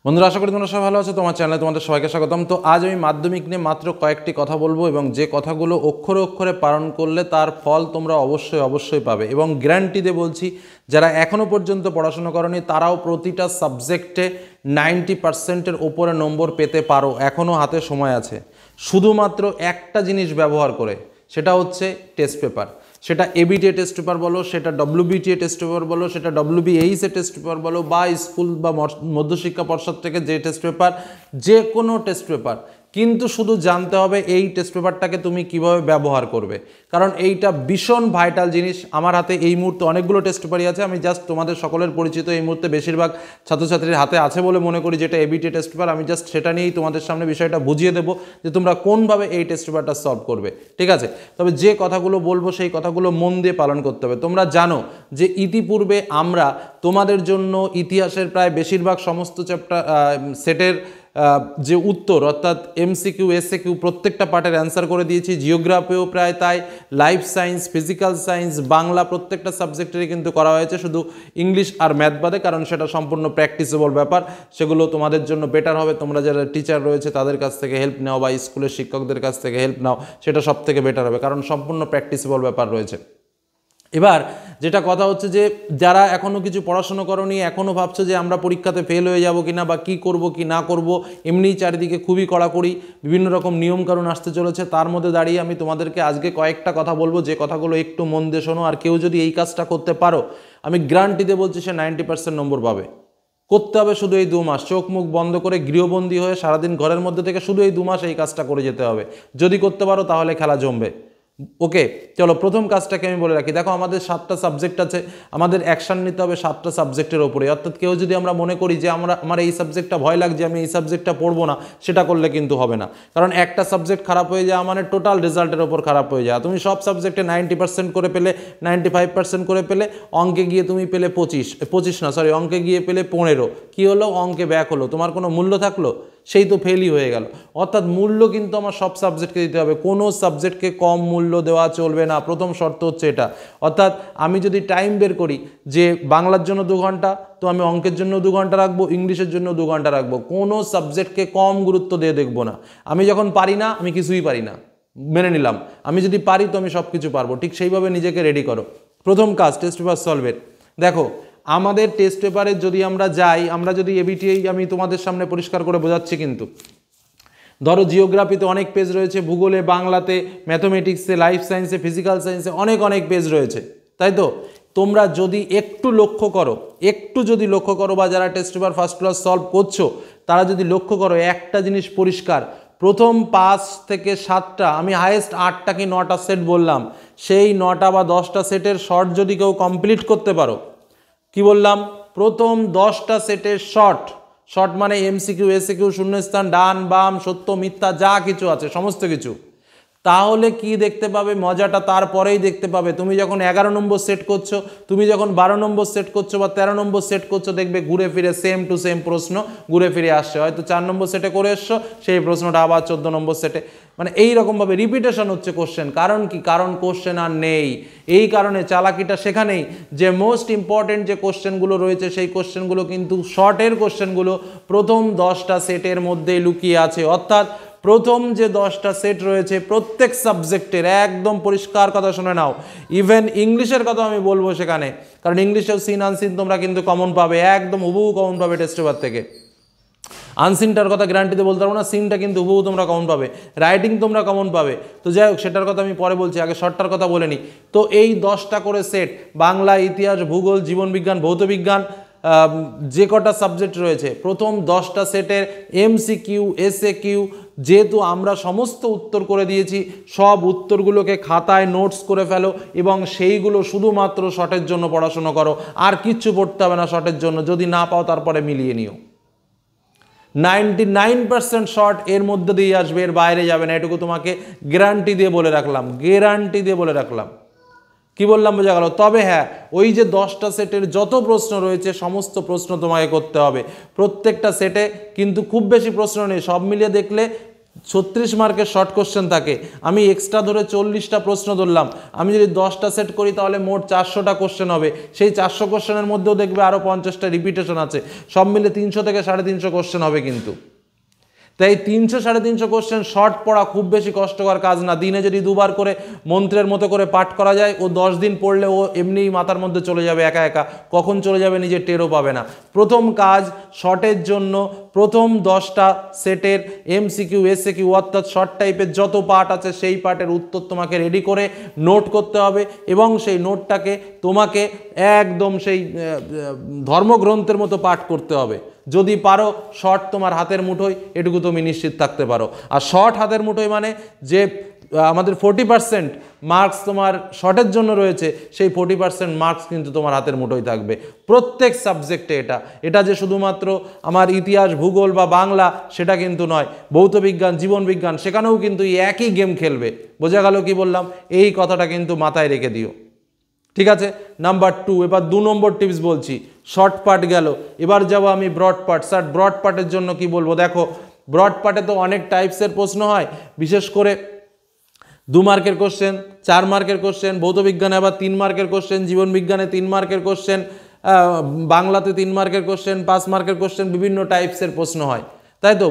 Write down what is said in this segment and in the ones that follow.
বন্ধুরা, আশা করি তোমরা সবাই ভালো আছো। তোমার চ্যানেলে তোমাদের সবাইকে স্বাগতম। তো আজ আমি মাধ্যমিক নিয়ে মাত্র কয়েকটি কথা বলবো এবং যে কথাগুলো অক্ষরে অক্ষরে পালন করলে তার ফল তোমরা অবশ্যই পাবে। এবং গ্যারান্টি দিয়ে বলছি, যারা এখনও পর্যন্ত পড়াশোনা করনি তারাও প্রতিটা সাবজেক্টে 90%-এর ওপরে নম্বর পেতে পারো। এখনও হাতে সময় আছে, শুধুমাত্র একটা জিনিস ব্যবহার করে, সেটা হচ্ছে টেস্ট পেপার। সেটা এবিটিএ টেস্ট পেপার বলো, সেটা ডব্লিউবিটিএ টেস্ট পেপার বলো, সেটা ডব্লিউবিএইচএ টেস্ট পেপার বলো, বা স্কুল বা মধ্যশিক্ষা পর্ষদ থেকে যে টেস্ট পেপার, যে কোনো টেস্ট পেপার। কিন্তু শুধু জানতে হবে এই টেস্ট পেপারটাকে তুমি কিভাবে ব্যবহার করবে, কারণ এইটা ভীষণ ভাইটাল জিনিস। আমার হাতে এই মুহূর্তে অনেকগুলো টেস্ট পেপারই আছে, আমি জাস্ট তোমাদের সকলের পরিচিত এই মুহূর্তে বেশিরভাগ ছাত্রছাত্রীর হাতে আছে বলে মনে করি, যেটা এবিটিএ টেস্ট পেপার। আমি জাস্ট সেটা নিয়েই তোমাদের সামনে বিষয়টা বুঝিয়ে দেবো যে তোমরা কোনভাবে এই টেস্ট পেপারটা সলভ করবে, ঠিক আছে? তবে যে কথাগুলো বলবো সেই কথাগুলো মন দিয়ে পালন করতে হবে। তোমরা জানো যে ইতিপূর্বে আমরা তোমাদের জন্য ইতিহাসের প্রায় বেশিরভাগ সমস্ত চ্যাপ্টার সেটের যে উত্তর, অর্থাৎ এমসিকিউ এসএকিউ প্রত্যেকটা পার্টের অ্যান্সার করে দিয়েছি। জিওগ্রাফিও প্রায় তাই, life science, physical science, Bangla প্রত্যেকটা সাবজেক্টেরই কিন্তু করা হয়েছে, শুধু ইংলিশ আর ম্যাথ বাদে, কারণ সেটা সম্পূর্ণ প্র্যাকটিসেবল ব্যাপার। সেগুলো তোমাদের জন্য বেটার হবে, তোমরা যারা টিচার রয়েছে তাদের কাছ থেকে হেল্প নাও বা স্কুলের শিক্ষকদের কাছ থেকে হেল্প নাও, সেটা সব থেকে বেটার হবে, কারণ সম্পূর্ণ প্র্যাকটিসেবল ব্যাপার রয়েছে। এবার যেটা কথা হচ্ছে যে যারা এখনও কিছু পড়াশোনা করোনি, এখনও ভাবছো যে আমরা পরীক্ষাতে ফেল হয়ে যাব কিনা বা কি করব কি না করব, এমনিই চারিদিকে খুবই কড়াকড়ি বিভিন্ন রকম নিয়মকানুন আসতে চলেছে, তার মধ্যে দাঁড়িয়ে আমি তোমাদেরকে আজকে কয়েকটা কথা বলবো যে কথাগুলো একটু মন দিয়ে শোনো। আর কেউ যদি এই কাজটা করতে পারো, আমি গ্যারান্টি দিয়ে বলছি সে 90% নম্বর পাবে। করতে হবে শুধু এই 2 মাস, চোখ মুখ বন্ধ করে গৃহবন্দী হয়ে সারাদিন ঘরের মধ্যে থেকে শুধু এই 2 মাস এই কাজটা করে যেতে হবে। যদি করতে পারো তাহলে খেলা জমবে। ওকে, চলো প্রথম কাজটাকে আমি বলে রাখি। দেখো, আমাদের 7টা সাবজেক্ট আছে, আমাদের অ্যাকশান নিতে হবে 7টা সাবজেক্টের ওপরে। অর্থাৎ কেউ যদি আমরা মনে করি যে আমার এই সাবজেক্টটা ভয় লাগছে, আমি এই সাবজেক্টটা পড়বো না, সেটা করলে কিন্তু হবে না। কারণ একটা সাবজেক্ট খারাপ হয়ে যায় মানে টোটাল রেজাল্টের ওপর খারাপ হয়ে যায়। তুমি সব সাবজেক্টে 90% করে পেলে, 95% করে পেলে, অঙ্কে গিয়ে তুমি পেলে 25 অঙ্কে গিয়ে পেলে 15, কি হলো? অঙ্কে ব্যাক হলো, তোমার কোনো মূল্য থাকলো? সেই তো ফেলই হয়ে গেল। অর্থাৎ মূল্য কিন্তু আমার সব সাবজেক্টকে দিতে হবে, কোনো সাবজেক্টকে কম মূল্য দেওয়া চলবে না। প্রথম শর্ত হচ্ছে এটা। অর্থাৎ আমি যদি টাইম বের করি যে বাংলার জন্য 2 ঘন্টা, তো আমি অঙ্কের জন্য 2 ঘন্টা রাখবো, ইংলিশের জন্য 2 ঘন্টা রাখবো। কোনো সাবজেক্টকে কম গুরুত্ব দিয়ে দেখবো না। আমি যখন পারি না, আমি কিছুই পারি না, মেনে নিলাম। আমি যদি পারি তো আমি সব কিছু পারবো। ঠিক সেইভাবে নিজেকে রেডি করো। প্রথম কাজ টেস্ট পেপার সলভের। দেখো, আমাদের টেস্ট পেপারে যদি আমরা যাই, আমরা যদি এবিটিআই, আমি তোমাদের সামনে পরিষ্কার করে বোঝাচ্ছি, কিন্তু ধরো জিওগ্রাফিতে অনেক পেজ রয়েছে, ভূগোলে, বাংলাতে, ম্যাথমেটিক্সে, লাইফ সায়েন্সে, ফিজিক্যাল সায়েন্সে অনেক পেজ রয়েছে, তাই তো? তোমরা যদি একটু লক্ষ্য করো, বা যারা test paper first class solve করছো তারা যদি লক্ষ্য করো, একটা জিনিস পরিষ্কার, প্রথম 5 থেকে 7টা, আমি হাইয়েস্ট 8টা কি 9টা সেট বললাম, সেই 9টা বা 10টা সেটের শর্ট যদি কেউ কমপ্লিট করতে পারো, কি বললাম? প্রথম 10টা সেটের শর্ট মানে এমসিকিউ এসএকিউ, শূন্যস্থান, ডান বাম, সত্য মিথ্যা যা কিছু আছে সমস্ত কিছু, তাহলে কি দেখতে পাবে? মজাটা তারপরেই দেখতে পাবে। তুমি যখন 11 নম্বর সেট করছো, তুমি যখন 12 নম্বর সেট করছো বা 13 নম্বর সেট করছো, দেখবে ঘুরে ফিরে সেম টু সেম প্রশ্ন ঘুরে ফিরে আসছে। হয়তো 4 নম্বর সেটে করে এসছো, সেই প্রশ্নটা আবার 14 নম্বর সেটে, মানে এইরকমভাবে রিপিটেশন হচ্ছে কোশ্চেন। কারণ কি? কারণ কোশ্চেন আর নেই। এই কারণে চালাকিটা সেখানেই যে মোস্ট ইম্পর্টেন্ট যে কোশ্চেনগুলো রয়েছে, সেই কোশ্চেনগুলো কিন্তু শর্টের কোশ্চেনগুলো প্রথম 10টা সেটের মধ্যেই লুকিয়ে আছে। অর্থাৎ প্রথম যে 10টা সেট রয়েছে প্রত্যেক সাবজেক্টের, একদম পরিষ্কার কথা শুনে নাও, ইভেন ইংলিশের কথা আমি বলবো সেখানে, কারণ ইংলিশেও সিন আনসিন তোমরা কিন্তু কমন পাবে, একদম হুবহু কমন পাবে টেস্ট পেপার থেকে। আনসিনটার কথা গ্যারান্টিতে বলতে পারবো না, সিনটা কিন্তু হুবহু তোমরা কমন পাবে, রাইটিং তোমরা কমন পাবে। তো যাই হোক, সেটার কথা আমি পরে বলছি, আগে শর্টটার কথা বলে নিই। তো এই 10টা করে সেট, বাংলা, ইতিহাস, ভূগোল, জীবনবিজ্ঞান, ভৌতবিজ্ঞান, যে কটা সাবজেক্ট রয়েছে, প্রথম 10টা সেটের এমসিকিউ এসএকিউ, যেহেতু আমরা সমস্ত উত্তর করে দিয়েছি, সব উত্তরগুলোকে খাতায় নোটস করে ফেলো এবং সেইগুলো শুধুমাত্র শর্টের জন্য পড়াশোনা করো। আর কিচ্ছু পড়তে হবে না শর্টের জন্য, যদি না পাও তারপরে মিলিয়ে নিও। 99% শর্ট এর মধ্যে দিয়ে আসবে, এর বাইরে যাবে না, এটুকু তোমাকে গ্যারান্টি দিয়ে বলে রাখলাম। কি বললাম বোঝা গেল? তবে হ্যাঁ, ওই যে 10টা সেটের যত প্রশ্ন রয়েছে সমস্ত প্রশ্ন তোমাকে করতে হবে। প্রত্যেকটা সেটে কিন্তু খুব বেশি প্রশ্ন নেই, সব মিলিয়ে দেখলে 36 মার্কের শর্ট কোশ্চেন থাকে, আমি এক্সট্রা ধরে 40টা প্রশ্ন ধরলাম, আমি যদি 10টা সেট করি তাহলে মোট 400টা কোশ্চেন হবে। সেই 400 কোশ্চেনের মধ্যেও দেখবে আরও 50টা রিপিটেশন আছে, সব মিলে 300 থেকে 350 কোশ্চেন হবে। কিন্তু তাই 300-350 কোশ্চেন শর্ট পড়া খুব বেশি কষ্টকর কাজ না। দিনে যদি দুবার করে মন্ত্রের মতো করে পাঠ করা যায়, ও 10 দিন পড়লে ও এমনিই মাথার মধ্যে চলে যাবে একা একা, কখন চলে যাবে নিজে টেরও পাবে না। প্রথম কাজ শর্টের জন্য প্রথম 10টা সেটের এমসিকিউ এসএকিউ অর্থাৎ শর্ট টাইপের যত পার্ট আছে সেই পার্টের উত্তর তোমাকে রেডি করে নোট করতে হবে, এবং সেই নোটটাকে তোমাকে একদম সেই ধর্মগ্রন্থের মতো পাঠ করতে হবে। যদি পারো শর্ট তোমার হাতের মুঠোয়, এটুকু তুমি নিশ্চিত থাকতে পারো। আর শর্ট হাতের মুঠোয় মানে যে আমাদের 40% মার্কস তোমার শর্টের জন্য রয়েছে, সেই 40% মার্কস কিন্তু তোমার হাতের মুঠোয় থাকবে প্রত্যেক সাবজেক্টে। এটা যে শুধুমাত্র আমার ইতিহাস, ভূগোল বা বাংলা সেটা কিন্তু নয়, ভৌতবিজ্ঞান, জীবনবিজ্ঞান, সেখানেও কিন্তু একই গেম খেলবে। বোঝা গেল কি বললাম? এই কথাটা কিন্তু মাথায় রেখে দিও, ঠিক আছে? নাম্বার 2, এবার 2 নম্বর টিপস বলছি। শর্ট পার্ট গেল, এবার যাব আমি ব্রড পার্ট। স্যার ব্রড পার্টের জন্য কি বলবো? দেখো, ব্রড পার্টে তো অনেক টাইপসের প্রশ্ন হয়, বিশেষ করে 2 মার্কের কোশ্চেন, 4 মার্কের কোশ্চেন, ভৌতবিজ্ঞানে আবার 3 মার্কের কোশ্চেন, জীবনবিজ্ঞানে 3 মার্কের কোশ্চেন, বাংলাতে 3 মার্কের কোশ্চেন, 5 মার্কের কোশ্চেন, বিভিন্ন টাইপসের প্রশ্ন হয়, তাই তো?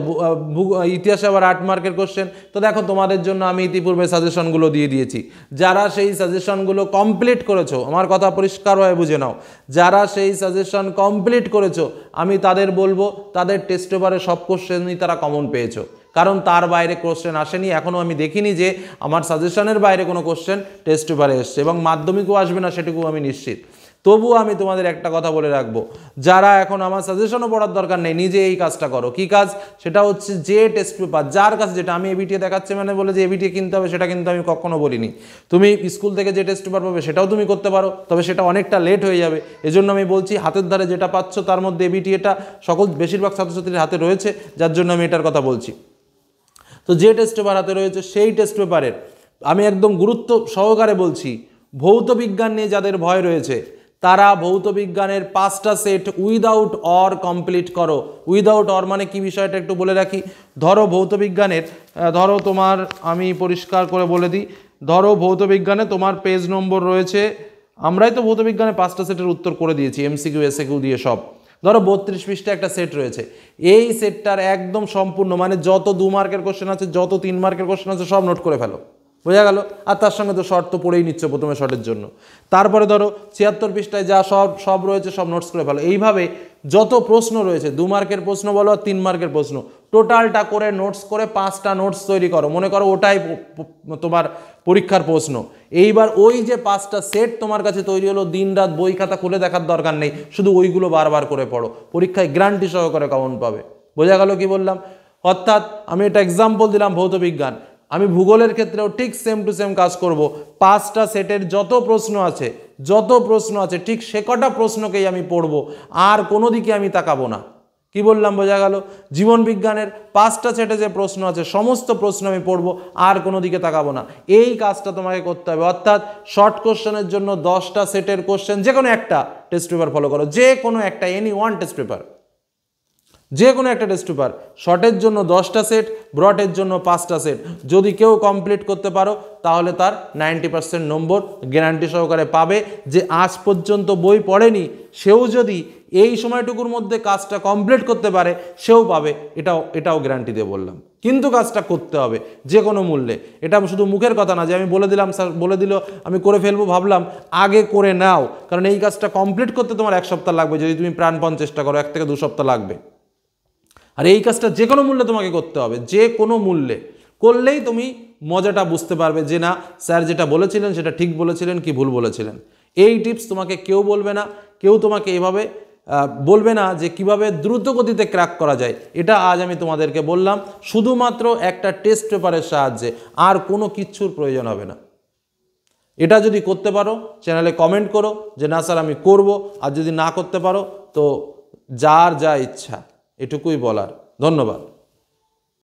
ইতিহাসে আবার 8 মার্কের কোশ্চেন। তো দেখো, তোমাদের জন্য আমি ইতিপূর্বে সাজেশনগুলো দিয়ে দিয়েছি। যারা সেই সাজেশনগুলো কমপ্লিট করেছো, আমার কথা পরিষ্কারভাবে বুঝে নাও, যারা সেই সাজেশন কমপ্লিট করেছো, আমি তাদের বলবো তাদের টেস্ট পেপারে সব কোশ্চেনই তারা কমন পেয়েছো, কারণ তার বাইরে কোশ্চেন আসেনি। এখনও আমি দেখিনি যে আমার সাজেশনের বাইরে কোনো কোশ্চেন টেস্ট পেপারে এসছে, এবং মাধ্যমিকও আসবে না সেটুকু আমি নিশ্চিত। তবুও আমি তোমাদের একটা কথা বলে রাখবো, যারা এখন আমার সাজেশনও পড়ার দরকার নেই, নিজে এই কাজটা করো। কি কাজ? সেটা হচ্ছে যে টেস্ট পেপার যার কাছে, যেটা আমি এবিটিএ দেখাচ্ছি মানে বলে যে এবিটিএ কিনতে হবে, সেটা কিন্তু আমি কখনো বলিনি। তুমি স্কুল থেকে যে টেস্ট পেপার পাবে সেটাও তুমি করতে পারো, তবে সেটা অনেকটা লেট হয়ে যাবে। এজন্য আমি বলছি হাতের ধারে যেটা পাচ্ছ তার মধ্যে এবিটিএটা বেশিরভাগ ছাত্রছাত্রীর হাতে রয়েছে, যার জন্য আমি এটার কথা বলছি। তো যে টেস্ট পেপার হাতে রয়েছে সেই টেস্ট পেপারের আমি একদম গুরুত্ব সহকারে বলছি, ভৌত বিজ্ঞান নিয়ে যাদের ভয় রয়েছে তারা ভৌত বিজ্ঞানের 5টা সেট উইদাউট অর কমপ্লিট করো। উইদাউট অর মানে কি, বিষয়টা একটু বলে রাখি। ধরো ভৌত বিজ্ঞানের, ধরো তোমার, আমি পরিষ্কার করে বলে দিই, ধরো ভৌত বিজ্ঞানে তোমার পেজ নম্বর রয়েছে, আমরাই তো ভৌত বিজ্ঞানে 5টা সেটের উত্তর করে দিয়েছি এমসিকিউ এসএকিউ দিয়ে সব। ধরো 32 পৃষ্ঠা একটা সেট রয়েছে, এই সেটটার একদম সম্পূর্ণ মানে যত 2 মার্কের কোশ্চেন আছে, যত 3 মার্কের কোশ্চেন আছে, সব নোট করে ফেলো। বোঝা গেল? আর তার সঙ্গে তো শর্ট তো পড়েই নিচ্ছ প্রথমে শর্টের জন্য। তারপরে ধরো 76 পৃষ্ঠায় যা সব রয়েছে সব নোটস করে ফেলো। এইভাবে যত প্রশ্ন রয়েছে, 2 মার্কের প্রশ্ন বলো আর 3 মার্কের প্রশ্ন, টোটালটা করে নোটস করে 5টা নোটস তৈরি করো। মনে করো ওটাই তোমার পরীক্ষার প্রশ্ন। এইবার ওই যে 5টা সেট তোমার কাছে তৈরি হলো, দিন রাত বই খাতা খুলে দেখার দরকার নেই, শুধু ওইগুলো বারবার করে পড়ো, পরীক্ষায় গ্যারান্টি সহকারে কমন পাবে। বোঝা গেল কি বললাম? অর্থাৎ আমি এটা এক্সাম্পল দিলাম ভৌত বিজ্ঞান, আমি ভূগোলের ক্ষেত্রেও ঠিক সেম টু সেম কাজ করব। 5টা সেটের যত প্রশ্ন আছে ঠিক সে কটা প্রশ্নকেই আমি পড়ব, আর কোনো দিকে আমি তাকাবো না। কি বললাম? বোঝা গেল? জীবন বিজ্ঞানের 5টা সেটে যে প্রশ্ন আছে সমস্ত প্রশ্ন আমি পড়ব, আর কোনো দিকে তাকাবো না। এই কাজটা তোমাকে করতে হবে। অর্থাৎ শর্ট কোশ্চেনের জন্য 10টা সেটের কোশ্চেন, যে কোনো একটা টেস্ট পেপার ফলো করো, যে কোনো একটা, এনি ওয়ান টেস্ট পেপার, যে কোনো একটা টেস্ট পেপার। শর্টের জন্য 10টা সেট, ব্রডের জন্য 5টা সেট। যদি কেউ কমপ্লিট করতে পারো তাহলে তার 90% নম্বর গ্যারান্টি সহকারে পাবে। যে আজ পর্যন্ত বই পড়েনি সেও যদি এই সময়টুকুর মধ্যে কাজটা কমপ্লিট করতে পারে সেও পাবে, এটাও গ্যারান্টি দিয়ে বললাম। কিন্তু কাজটা করতে হবে যে কোনো মূল্যে। এটা শুধু মুখের কথা না যে আমি বলে দিলাম, স্যার বলে দিল আমি করে ফেলবো, ভাবলাম। আগে করে নাও, কারণ এই কাজটা কমপ্লিট করতে তোমার 1 সপ্তাহ লাগবে। যদি তুমি প্রাণপণ চেষ্টা করো 1 থেকে 2 সপ্তাহ লাগবে। আর এই কাজটা যে কোনো মূল্যে তোমাকে করতে হবে, যে কোনো মূল্যে করলেই তুমি মজাটা বুঝতে পারবে যে না, স্যার যেটা বলেছিলেন সেটা ঠিক বলেছিলেন কি ভুল বলেছিলেন। এই টিপস তোমাকে কেউ বলবে না, কেউ তোমাকে এভাবে বলবে না যে কিভাবে দ্রুত গতিতে ক্র্যাক করা যায়। এটা আজ আমি তোমাদেরকে বললাম, শুধুমাত্র একটা টেস্ট পেপারের সাহায্যে, আর কোনো কিচ্ছুর প্রয়োজন হবে না। এটা যদি করতে পারো চ্যানেলে কমেন্ট করো যে না স্যার আমি করব, আর যদি না করতে পারো তো যার যা ইচ্ছা, এটুকুই বলার। ধন্যবাদ।